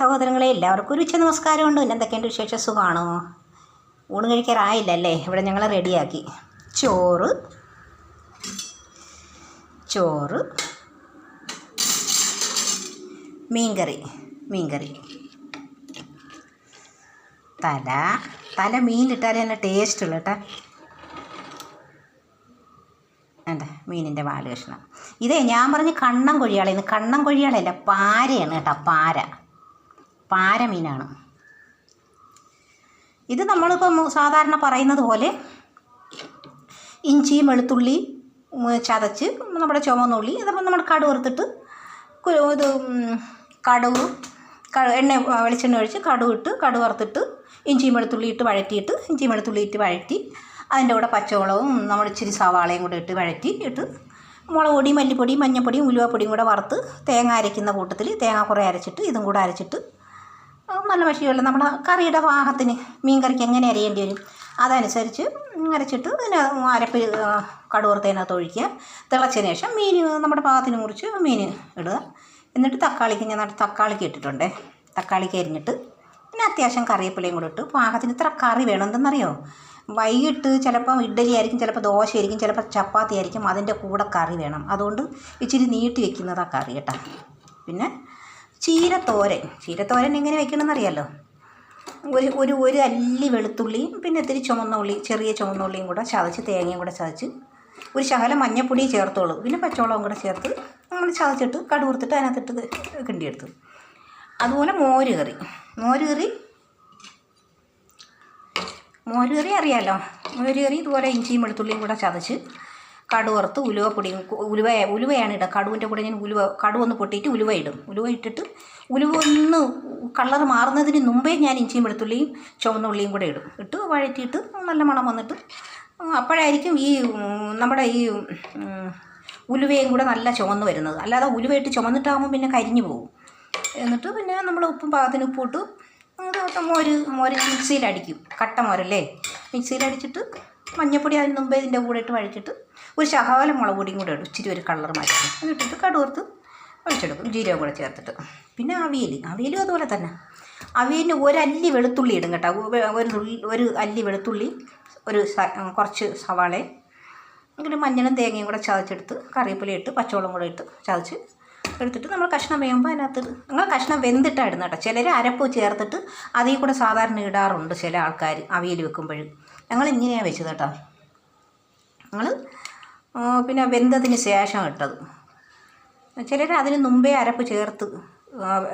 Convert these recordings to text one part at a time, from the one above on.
സഹോദരങ്ങളെ, എല്ലാവർക്കും ഒരു നമസ്കാരമുണ്ട്. പിന്നെ എന്തൊക്കെയുണ്ട് വിശേഷം? സുഖമാണോ? ഊണ് കഴിക്കാറായില്ലല്ലേ? ഇവിടെ ഞങ്ങൾ റെഡിയാക്കി. ചോറ് മീൻകറി. തല മീനിലിട്ടാലേ നല്ല ടേസ്റ്റ് ഉള്ളൂ കേട്ടോ. എന്താ മീനിൻ്റെ വാല് കഷ്ണം. ഇതേ ഞാൻ പറഞ്ഞ് കണ്ണൻ കൊഴിയാളെന്ന്. കണ്ണൻ കൊഴിയാളല്ല, പാരയാണ് കേട്ടോ. പാര മീനാണ് ഇത്. നമ്മളിപ്പം സാധാരണ പറയുന്നത് പോലെ ഇഞ്ചി വെളുത്തുള്ളി ചതച്ച് നമ്മുടെ ചുവന്നുള്ളി ഇതപ്പോൾ നമ്മൾ കടുക് വറുത്തിട്ട് ഇത് എണ്ണ വെളിച്ചെണ്ണ ഒഴിച്ച് കടുക് വറുത്തിട്ട് ഇഞ്ചിയും വെളുത്തുള്ളി ഇട്ട് വഴറ്റി അതിൻ്റെ കൂടെ പച്ചമുളകും നമ്മൾ ഇച്ചിരി സവാളയും കൂടെ ഇട്ട് വഴറ്റി മുളക് പൊടി, മല്ലിപ്പൊടി, മഞ്ഞൾപ്പൊടിയും ഉലുവപ്പൊടിയും കൂടെ വറുത്ത് തേങ്ങ അരയ്ക്കുന്ന കൂട്ടത്തിൽ തേങ്ങ കുറേ അരച്ചിട്ട് ഇതും കൂടെ അരച്ചിട്ട് നല്ല വശിയുള്ള നമ്മുടെ കറിയുടെ പാകത്തിന് മീൻ കറിക്ക് എങ്ങനെ അരിയേണ്ടി വരും അതനുസരിച്ച് അരച്ചിട്ട് ഇതിന് അരപ്പ് കടുക് വറുത്തതിനകത്ത് ഒഴിക്കുക. തിളച്ചതിന് ശേഷം മീൻ നമ്മുടെ പാകത്തിന് മുറിച്ച് മീൻ ഇടുക. എന്നിട്ട് തക്കാളിക്ക് ഇട്ടിട്ടുണ്ടേ. തക്കാളിക്ക് അരിഞ്ഞിട്ട് പിന്നെ അത്യാവശ്യം കറിവേപ്പിലയും കൂടെ ഇട്ട് പാകത്തിന് ഇത്ര കറി വേണം. എന്തെന്നറിയോ? വൈകിട്ട് ചിലപ്പം ഇഡ്ഡലി ആയിരിക്കും, ചിലപ്പോൾ ദോശ ആയിരിക്കും, ചിലപ്പോൾ ചപ്പാത്തി ആയിരിക്കും. അതിൻ്റെ കൂടെ കറി വേണം. അതുകൊണ്ട് ഇച്ചിരി നീട്ടി വെക്കുന്നതാണ് കറി കേട്ടോ. പിന്നെ ചീരത്തോരൻ എങ്ങനെ വെക്കണമെന്ന് അറിയാമല്ലോ. ഒരു അല്ലി വെളുത്തുള്ളിയും പിന്നെ ഇത്തിരി ചെറിയ ചുവന്നുള്ളിയും കൂടെ ചതച്ച് തേങ്ങയും കൂടെ ചതച്ച് ഒരു ശകലം മഞ്ഞൾപ്പൊടി ചേർത്തോളൂ. പിന്നെ പച്ചവെള്ളവും കൂടെ ചേർത്ത് നമ്മൾ ചതച്ചിട്ട് കടുക് വറുത്തിട്ട് അതിനകത്തിട്ട് കിണ്ടിയെടുത്തു. അതുപോലെ മോര് കറി അറിയാമല്ലോ. മോര് കറി ഇതുപോലെ ഇഞ്ചിയും വെളുത്തുള്ളിയും കൂടെ ചതച്ച് കടുക് വറുത്ത് ഉലുവയാണ് ഇടുക. കടുവിൻ്റെ കൂടെ ഞാൻ കടുവൊന്ന് പൊട്ടിയിട്ട് ഉലുവ ഇട്ടിട്ട് ഉലുവ ഒന്ന് കളർ മാറുന്നതിന് മുമ്പേ ഞാൻ ഇഞ്ചിയും വെളുത്തുള്ളിയും ചുവന്നുള്ളിയും കൂടെ ഇട്ട് വഴറ്റിയിട്ട് നല്ല മണം വന്നിട്ട് അപ്പോഴായിരിക്കും നമ്മുടെ ഉലുവയും കൂടെ നല്ല ചുവന്ന് വരുന്നത്. അല്ലാതെ ഉലുവയിട്ട് ചുമന്നിട്ടാകുമ്പോൾ പിന്നെ കരിഞ്ഞു പോകും. എന്നിട്ട് പിന്നെ നമ്മൾ ഉപ്പും പാകത്തിന് ഉപ്പിട്ട് മോര് മിക്സിയിലടിക്കും. കട്ട മോരല്ലേ, മിക്സിയിലടിച്ചിട്ട് മഞ്ഞൾപ്പൊടി അതിന് മുമ്പേ ഇതിൻ്റെ കൂടെ ഇട്ട് വഴിച്ചിട്ട് ഒരു ശകലം മുളക് പൊടിയും കൂടെ ഇടും. ഇച്ചിരി ഒരു കളർ മാറ്റി എന്നിട്ടിട്ട് കടുക് വറുത്ത് ഒഴിച്ചെടുക്കും. ജീരകം കൂടെ ചേർത്തിട്ട്. പിന്നെ അവിയലും അതുപോലെ തന്നെ. അവിയലിന് ഒരല്ലി വെളുത്തുള്ളി ഇടും കേട്ടോ. ഒരു അല്ലി വെളുത്തുള്ളി, കുറച്ച് സവാളയും അങ്ങനെ മഞ്ഞളും തേങ്ങയും കൂടെ ചതച്ചെടുത്ത് കറിവേപ്പില ഇട്ട് പച്ചവെള്ളം കൂടെ ഇട്ട് ചതച്ച് എടുത്തിട്ട് നമ്മൾ കഷ്ണം വേകുമ്പോൾ അതിനകത്ത് നിങ്ങൾ കഷ്ണം വെന്തിട്ടാണ് ഇടുന്നത് കേട്ടോ. ചിലർ അരപ്പ് ചേർത്തിട്ട് അതിൽ കൂടെ സാധാരണ ഇടാറുണ്ട് ചില ആൾക്കാർ അവിയൽ വെക്കുമ്പോഴും. ഞങ്ങൾ ഇങ്ങനെയാണ് വെച്ചത് കേട്ടോ. ഞങ്ങൾ പിന്നെ വെന്തതിന് ശേഷം ഇട്ടത്. ചിലർ അതിന് മുമ്പേ അരപ്പ് ചേർത്ത്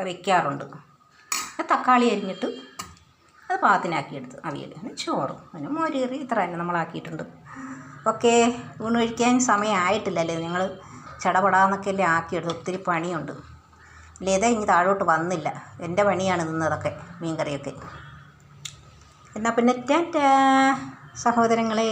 വയ്ക്കാറുണ്ട്. തക്കാളി അരിഞ്ഞിട്ട് അത് പാകത്തിനാക്കിയെടുത്ത് അവിയൽ. പിന്നെ ചോറും പിന്നെ മോര് കറി ഇത്ര തന്നെ നമ്മളാക്കിയിട്ടുണ്ട്. ഓക്കെ, ഊണ് കഴിക്കാൻ സമയമായിട്ടില്ലല്ലേ? നിങ്ങൾ ചടപടാന്നൊക്കെ അല്ലേ ആക്കിയെടുത്ത്. ഒത്തിരി പണിയുണ്ട്. ലത ഇനി താഴോട്ട് വന്നില്ല. എൻ്റെ പണിയാണ് നിന്നതൊക്കെ മീൻകറിയൊക്കെ. എന്നാൽ പിന്നെ ടാറ്റാ സഹോദരങ്ങളെ.